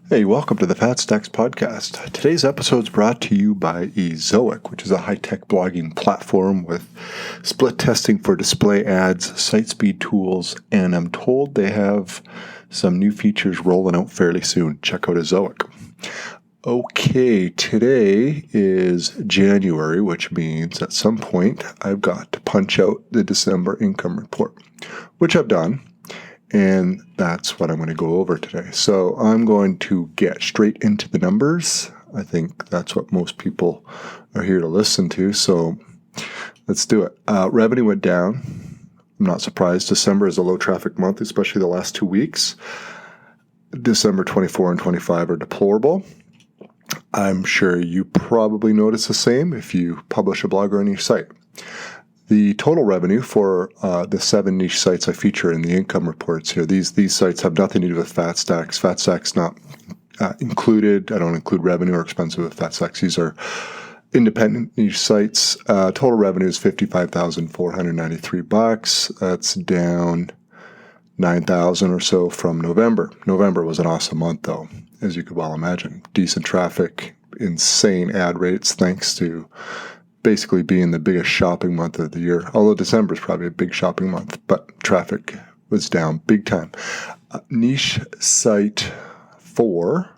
Hey, welcome to the Fat Stacks podcast. Today's episode is brought to you by Ezoic, which is a high-tech blogging platform with split testing for display ads, site speed tools, and I'm told they have some new features rolling out fairly soon. Check out Ezoic. Okay, today is January, which means at some point I've got to punch out the December income report, which I've done. And that's what I'm going to go over today. So I'm going to get straight into the numbers. I think that's what most people are here to listen to. So let's do it. Revenue went down. I'm not surprised. December is a low traffic month, especially the last 2 weeks. December 24 and 25 are deplorable. I'm sure you probably notice the same if you publish a blog on your site. The total revenue for the 7 niche sites I feature in the income reports here, these sites have nothing to do with Fat Stacks. Fat Stacks not included. I don't include revenue or expenses with Fat Stacks. These are independent niche sites. Total revenue is $55,493. That's down $9,000 or so from November. November was an awesome month, though, as you could well imagine. Decent traffic, insane ad rates, thanks to basically being the biggest shopping month of the year, although December is probably a big shopping month, but traffic was down big time. Niche site 4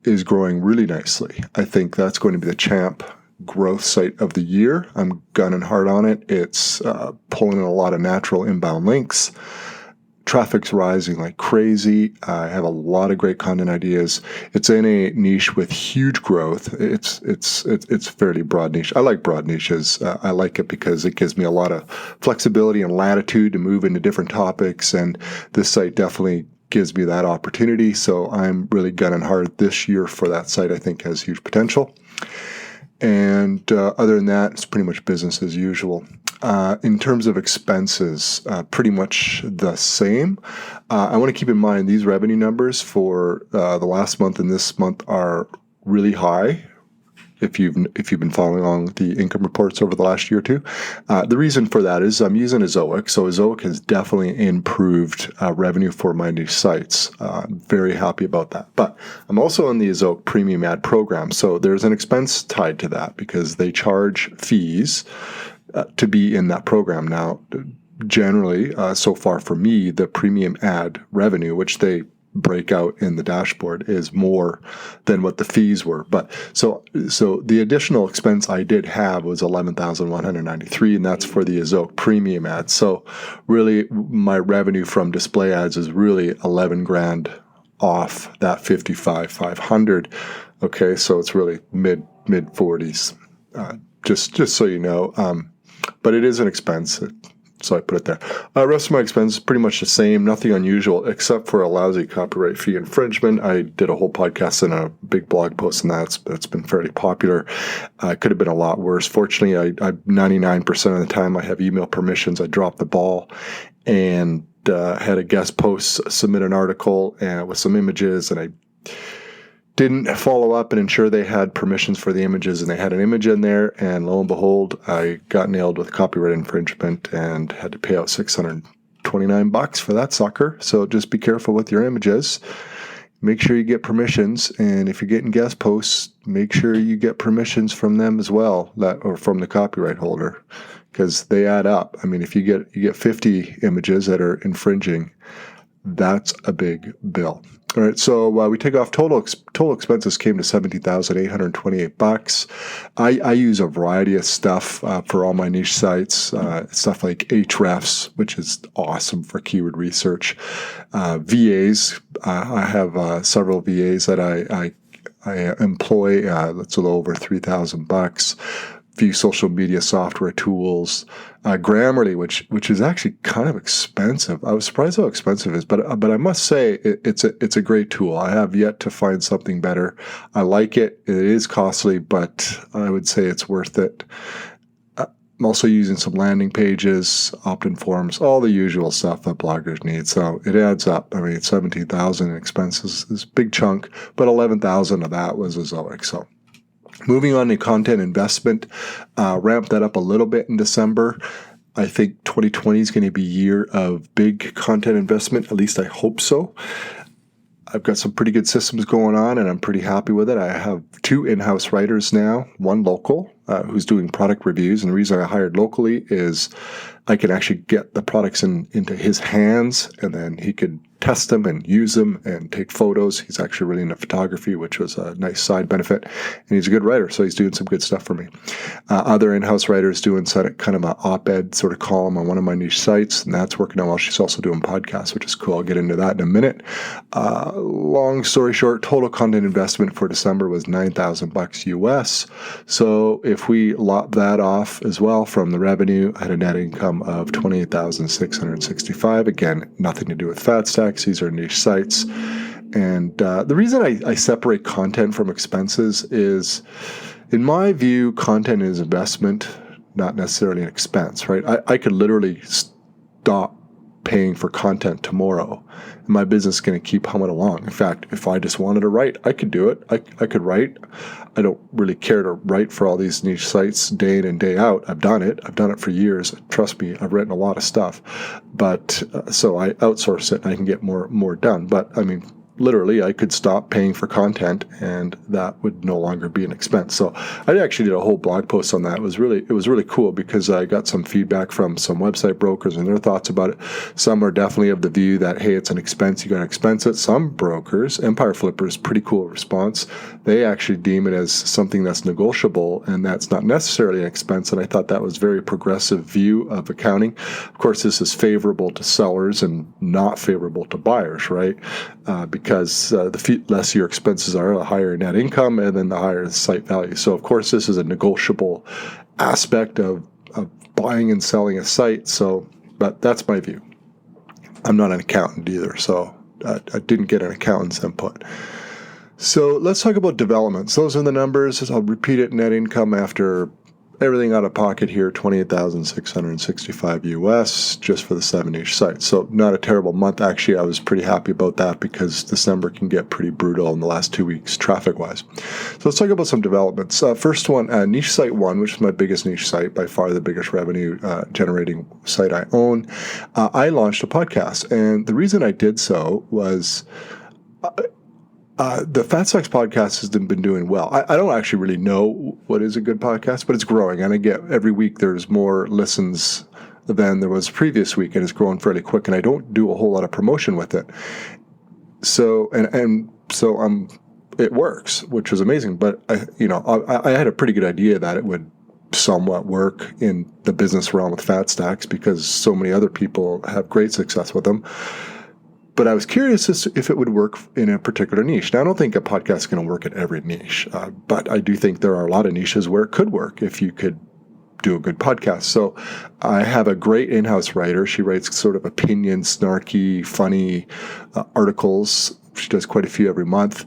is growing really nicely. I think that's going to be the champ growth site of the year. I'm gunning hard on it. It's pulling in a lot of natural inbound links. Traffic's rising like crazy. I have a lot of great content ideas. It's in a niche with huge growth. It's fairly broad niche. I like broad niches. I like it because it gives me a lot of flexibility and latitude to move into different topics, and this site definitely gives me that opportunity. So I'm really gunning hard this year for that site. I think has huge potential. And other than that, it's pretty much business as usual. In terms of expenses, pretty much the same. I want to keep in mind these revenue numbers for the last month and this month are really high. If you've been following along with the income reports over the last year or two, the reason for that is I'm using Ezoic. So Ezoic has definitely improved revenue for my new sites. I'm very happy about that. But I'm also on the Ezoic premium ad program. So there's an expense tied to that because they charge fees to be in that program. Now, generally, so far for me, the premium ad revenue, which they break out in the dashboard, is more than what the fees were. But so the additional expense I did have was $11,193, and that's for the Ezoic premium ads. So really, my revenue from display ads is really 11 grand off that 55,500. Okay, so it's really mid 40s. Just so you know, but it is an expense. So I put it there. Rest of my expenses pretty much the same, nothing unusual except for a lousy copyright fee infringement. I did a whole podcast and a big blog post on that. That's been fairly popular. It could have been a lot worse. Fortunately, I 99% of the time I have email permissions. I dropped the ball and had a guest post submit an article with some images, and I didn't follow up and ensure they had permissions for the images, and they had an image in there, and lo and behold, I got nailed with copyright infringement and had to pay out $629 for that sucker. So just be careful with your images. Make sure you get permissions, and if you're getting guest posts, make sure you get permissions from them as well, or from the copyright holder, because they add up. I mean, if you get 50 images that are infringing, that's a big bill. All right, so we take off total expenses came to $70,828. I use a variety of stuff for all my niche sites, stuff like Ahrefs, which is awesome for keyword research. VAs, I have several VAs that I employ. That's a little over $3,000. Few social media software tools, Grammarly, which is actually kind of expensive. I was surprised how expensive it is, but I must say it's a great tool. I have yet to find something better. I like it. It is costly, but I would say it's worth it. I'm also using some landing pages, opt-in forms, all the usual stuff that bloggers need. So it adds up. I mean, $17,000 in expenses is a big chunk, but $11,000 of that was Ezoic. So moving on to content investment, ramped that up a little bit in December. I think 2020 is going to be a year of big content investment. At least I hope so. I've got some pretty good systems going on, and I'm pretty happy with it. I have 2 in-house writers now, one local who's doing product reviews. And the reason I hired locally is I can actually get the products into his hands, and then he could test them and use them and take photos. He's actually really into photography, which was a nice side benefit. And he's a good writer, so he's doing some good stuff for me. Other in-house writers doing kind of an op-ed sort of column on one of my niche sites, and that's working out well. She's also doing podcasts, which is cool. I'll get into that in a minute. Long story short, total content investment for December was $9,000 US. So if we lop that off as well from the revenue, I had a net income of $28,665. Again, nothing to do with fat stacks. These are niche sites. And the reason I separate content from expenses is, in my view, content is investment, not necessarily an expense, right? I could literally stop paying for content tomorrow, and my business is going to keep humming along. In fact, if I just wanted to write, I could do it. I could write. I don't really care to write for all these niche sites day in and day out. I've done it. I've done it for years. Trust me, I've written a lot of stuff. But so I outsource it, and I can get more done. But I mean, literally, I could stop paying for content, and that would no longer be an expense. So I actually did a whole blog post on that. It was really cool because I got some feedback from some website brokers and their thoughts about it. Some are definitely of the view that, hey, it's an expense, you got to expense it. Some brokers, Empire Flippers, pretty cool response. They actually deem it as something that's negotiable, and that's not necessarily an expense. And I thought that was a very progressive view of accounting. Of course, this is favorable to sellers and not favorable to buyers, right? Because the less your expenses are, the higher your net income, and then the higher the site value. So, of course, this is a negotiable aspect of buying and selling a site. So, but that's my view. I'm not an accountant either, so I didn't get an accountant's input. So let's talk about developments. Those are the numbers. I'll repeat it. Net income after everything out of pocket here, $28,665 US just for the 7 niche sites. So not a terrible month. Actually, I was pretty happy about that because December can get pretty brutal in the last 2 weeks traffic-wise. So let's talk about some developments. First one, niche site 1, which is my biggest niche site, by far the biggest revenue generating site I own. I launched a podcast, and the reason I did so was the Fat Stacks podcast has been doing well. I don't actually really know what is a good podcast, but it's growing. And I get every week there's more listens than there was previous week, and it's growing fairly quick. And I don't do a whole lot of promotion with it. So so it works, which was amazing. But I had a pretty good idea that it would somewhat work in the business realm with Fat Stacks because so many other people have great success with them. But I was curious as to if it would work in a particular niche. Now, I don't think a podcast is going to work at every niche, but I do think there are a lot of niches where it could work if you could do a good podcast. So I have a great in-house writer. She writes sort of opinion, snarky, funny articles. She does quite a few every month.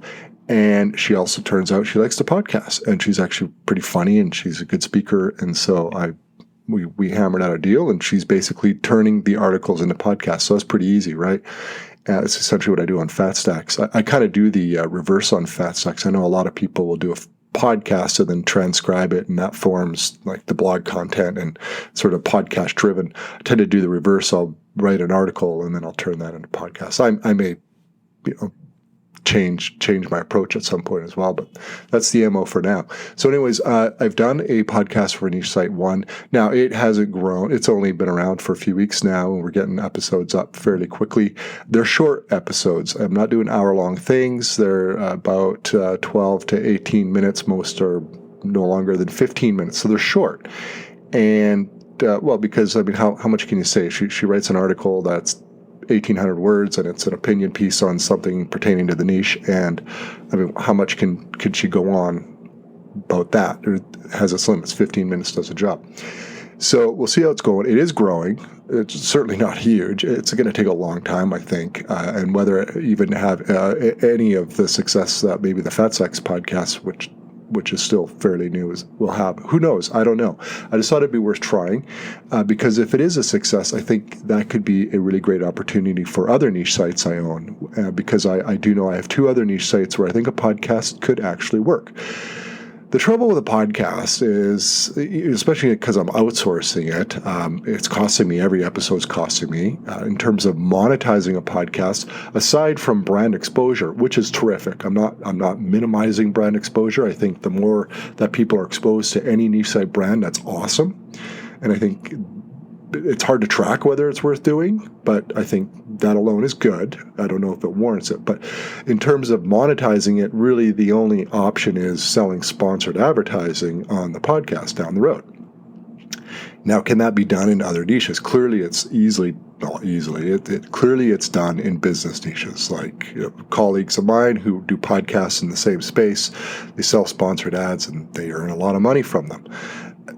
And she also turns out she likes to podcast. And she's actually pretty funny, and she's a good speaker. And so we hammered out a deal, and she's basically turning the articles into podcasts. So that's pretty easy, right? It's essentially what I do on Fat Stacks. I kind of do the reverse on Fat Stacks. I know a lot of people will do a podcast and then transcribe it, and that forms like the blog content and sort of podcast driven. I tend to do the reverse. I'll write an article and then I'll turn that into podcasts. I may, change my approach at some point as well, but that's the MO for now. So anyways, I've done a podcast for Niche Site 1. Now, it hasn't grown. It's only been around for a few weeks now, and we're getting episodes up fairly quickly. They're short episodes. I'm not doing hour-long things. They're about 12 to 18 minutes. Most are no longer than 15 minutes, so they're short. And, because, how much can you say? She writes an article that's 1,800 words, and it's an opinion piece on something pertaining to the niche. And how much could she go on about that? It has its limits. 15 minutes does the job. So we'll see how it's going. It is growing. It's certainly not huge. It's going to take a long time, I think, and whether it even have any of the success that maybe the Fat Stacks podcast, which is still fairly new, will have. Who knows? I don't know. I just thought it'd be worth trying because if it is a success, I think that could be a really great opportunity for other niche sites I own because I do know I have 2 other niche sites where I think a podcast could actually work. The trouble with a podcast is, especially because I'm outsourcing it, it's costing me, every episode's costing me. In terms of monetizing a podcast, aside from brand exposure, which is terrific. I'm not minimizing brand exposure. I think the more that people are exposed to any niche site brand, that's awesome. And I think it's hard to track whether it's worth doing, but I think that alone is good. I don't know if it warrants it. But in terms of monetizing it, really the only option is selling sponsored advertising on the podcast down the road. Now, can that be done in other niches? Clearly, it's clearly it's done in business niches. Like, colleagues of mine who do podcasts in the same space, they sell sponsored ads and they earn a lot of money from them.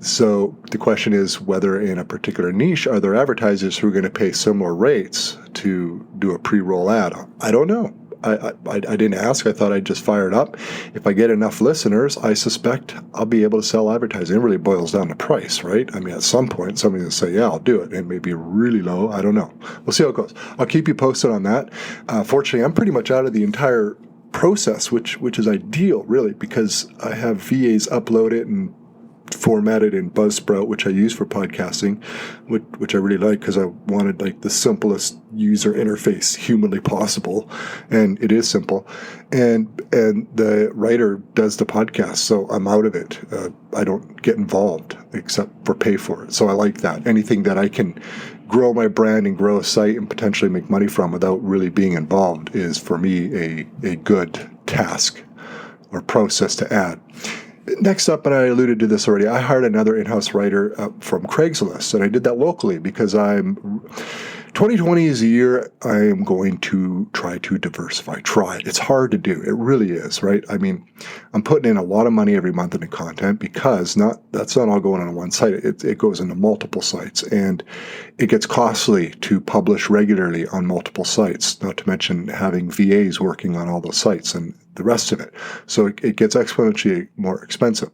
So the question is whether in a particular niche, are there advertisers who are going to pay similar rates to do a pre-roll ad? I don't know. I didn't ask. I thought I'd just fire it up. If I get enough listeners, I suspect I'll be able to sell advertising. It really boils down to price, right? I mean, at some point, somebody's going to say, yeah, I'll do it. It may be really low. I don't know. We'll see how it goes. I'll keep you posted on that. Fortunately, I'm pretty much out of the entire process, which is ideal, really, because I have VAs upload it and formatted in Buzzsprout, which I use for podcasting, which I really like because I wanted like the simplest user interface humanly possible, and it is simple. And the writer does the podcast, so I'm out of it. I don't get involved except for pay for it. So I like that. Anything that I can grow my brand and grow a site and potentially make money from without really being involved is for me a good task or process to add. Next up, and I alluded to this already, I hired another in-house writer from Craigslist, and I did that locally because 2020 is a year I am going to try to diversify. It's hard to do. It really is, right? I mean, I'm putting in a lot of money every month into content because that's not all going on one site. It goes into multiple sites, and it gets costly to publish regularly on multiple sites, not to mention having VAs working on all those sites and the rest of it. So it gets exponentially more expensive.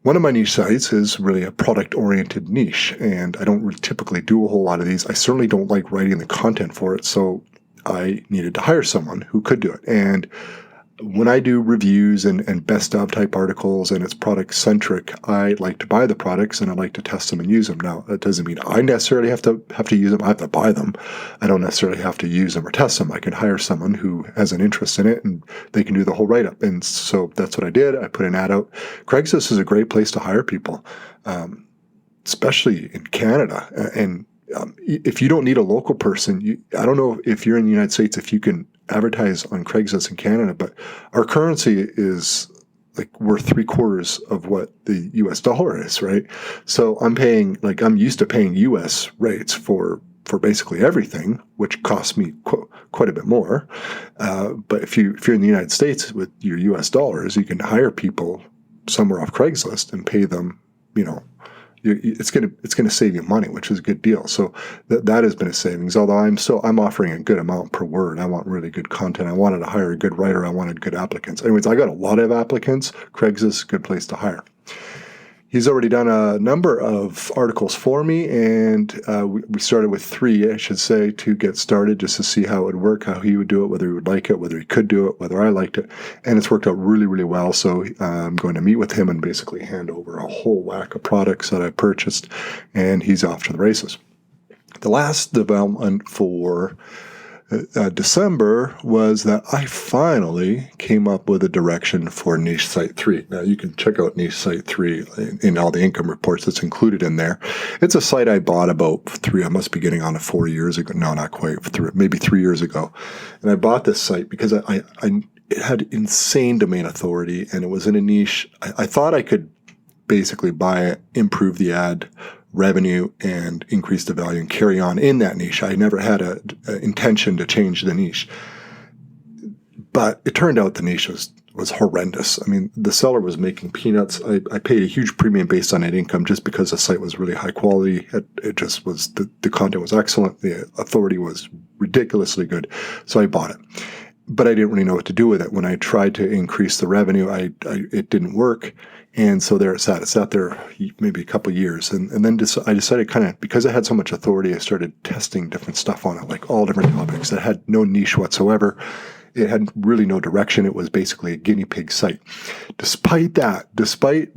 One of my niche sites is really a product-oriented niche, and I don't really typically do a whole lot of these. I certainly don't like writing the content for it, so I needed to hire someone who could do it. And when I do reviews and best of type articles and it's product centric, I like to buy the products and I like to test them and use them. Now, that doesn't mean I necessarily have to use them. I have to buy them. I don't necessarily have to use them or test them. I can hire someone who has an interest in it and they can do the whole write-up. And so that's what I did. I put an ad out. Craigslist is a great place to hire people, especially in Canada. And if you don't need a local person, I don't know if you're in the United States, if you can advertise on Craigslist in Canada, but our currency is like worth 3/4 of what the US dollar is, right? So I'm used to paying US rates for basically everything, which costs me quite a bit more. But if you're in the United States with your US dollars, you can hire people somewhere off Craigslist and pay them, it's going to save you money, which is a good deal. So that has been a savings. Although I'm offering a good amount per word. I want really good content. I wanted to hire a good writer. I wanted good applicants. Anyways, I got a lot of applicants. Craigslist is a good place to hire. He's already done a number of articles for me, and we started with 3, I should say, to get started, just to see how it would work, how he would do it, whether he would like it, whether he could do it, whether I liked it. And it's worked out really, really well. So I'm going to meet with him and basically hand over a whole whack of products that I purchased, and he's off to the races. The last development for December was that I finally came up with a direction for Niche Site 3. Now, you can check out Niche Site 3 in all the income reports that's included in there. It's a site I bought about I must be getting on it 4 years ago. No, not quite. Maybe 3 years ago. And I bought this site because it had insane domain authority, and it was in a niche. I thought I could basically buy it, improve the ad revenue, and increase the value and carry on in that niche. I never had an intention to change the niche. But it turned out the niche was horrendous. I mean, the seller was making peanuts. I paid a huge premium based on net income just because the site was really high quality. It just was, the content was excellent. The authority was ridiculously good. So I bought it. But I didn't really know what to do with it. When I tried to increase the revenue, it didn't work. And so there it sat. It sat there maybe a couple of years. And then I decided because I had so much authority, I started testing different stuff on it, like all different topics that had no niche whatsoever. it had really no direction. It was basically a guinea pig site. Despite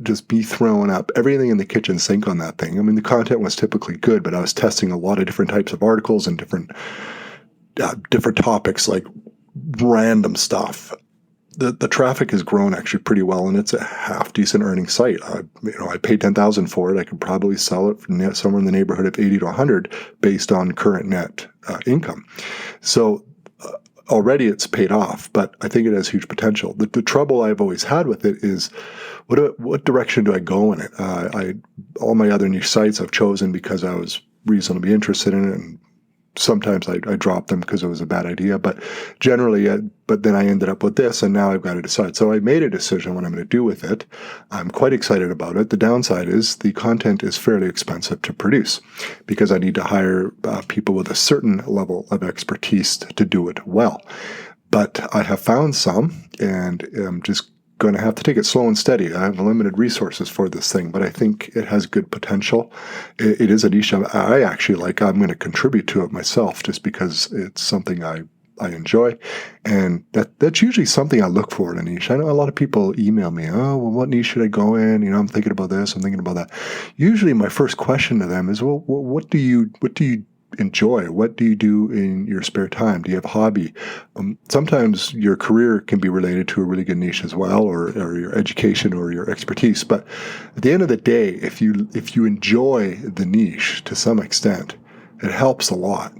just me throwing up everything in the kitchen sink on that thing, I mean, the content was typically good, but I was testing a lot of different types of articles and different topics, like random stuff. The traffic has grown actually pretty well, and it's a half decent earning site. I paid $10,000 for it. I could probably sell it for somewhere in the neighborhood of 80 to 100 based on current net income. So already it's paid off, but I think it has huge potential. The trouble I've always had with it is what direction do I go in it? All my other niche sites I've chosen because I was reasonably interested in it, and sometimes I dropped them because it was a bad idea, but generally, but then I ended up with this, and now I've got to decide. So I made a decision what I'm going to do with it. I'm quite excited about it. The downside is the content is fairly expensive to produce because I need to hire people with a certain level of expertise to do it well. But I have found some, and I'm just going to have to take it slow and steady. I have limited resources for this thing, but I think it has good potential. It is a niche I actually like. I'm going to contribute to it myself just because it's something I enjoy. And that's usually something I look for in a niche. I know a lot of people email me, oh, well, what niche should I go in? I'm thinking about this, I'm thinking about that. Usually my first question to them is, well, what do you enjoy? What do you do in your spare time? Do you have a hobby? Sometimes your career can be related to a really good niche as well, or your education or your expertise. But at the end of the day, if you enjoy the niche to some extent, it helps a lot.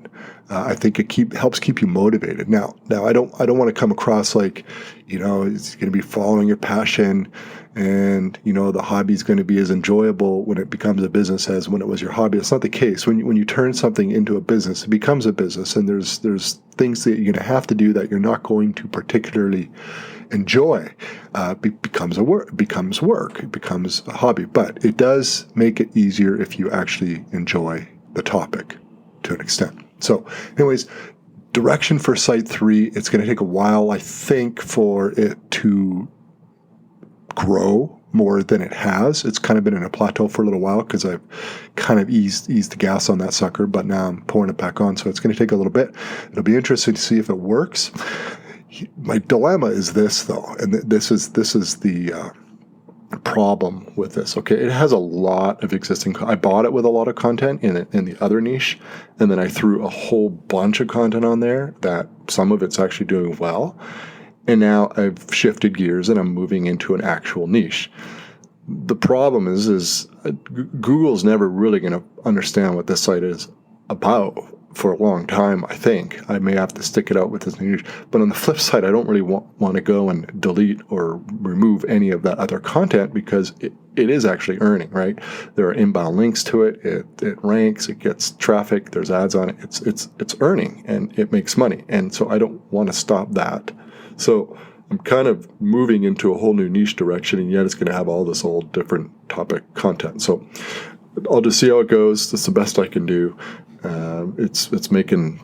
I think it helps keep you motivated. Now I don't want to come across like, it's going to be following your passion, and the hobby is going to be as enjoyable when it becomes a business as when it was your hobby. That's not the case. When you turn something into a business, it becomes a business, and there's things that you're going to have to do that you're not going to particularly enjoy. It becomes work. It becomes a hobby. But it does make it easier if you actually enjoy the topic to an extent. So, anyways, direction for Site 3. It's going to take a while, I think, for it to grow more than it has. It's kind of been in a plateau for a little while because I've kind of eased the gas on that sucker, but now I'm pouring it back on. So it's going to take a little bit. It'll be interesting to see if it works. My dilemma is this, though, and this is the problem with this. Okay, it has a lot of existing. I bought it with a lot of content in the other niche, and then I threw a whole bunch of content on there that some of it's actually doing well. And now I've shifted gears and I'm moving into an actual niche. The problem is Google's never really going to understand what this site is about for a long time, I think. I may have to stick it out with this niche. But on the flip side, I don't really want to go and delete or remove any of that other content because it is actually earning, right? There are inbound links to it. It ranks. It gets traffic. There's ads on it. It's earning, and it makes money. And so I don't want to stop that. So I'm kind of moving into a whole new niche direction, and yet it's going to have all this old different topic content. So I'll just see how it goes. That's the best I can do. It's making,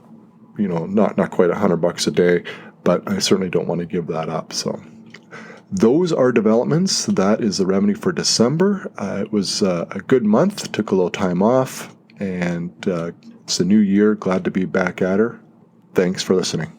not quite $100 a day, but I certainly don't want to give that up. So those are developments. That is the revenue for December. It was a good month. Took a little time off, and it's a new year. Glad to be back at her. Thanks for listening.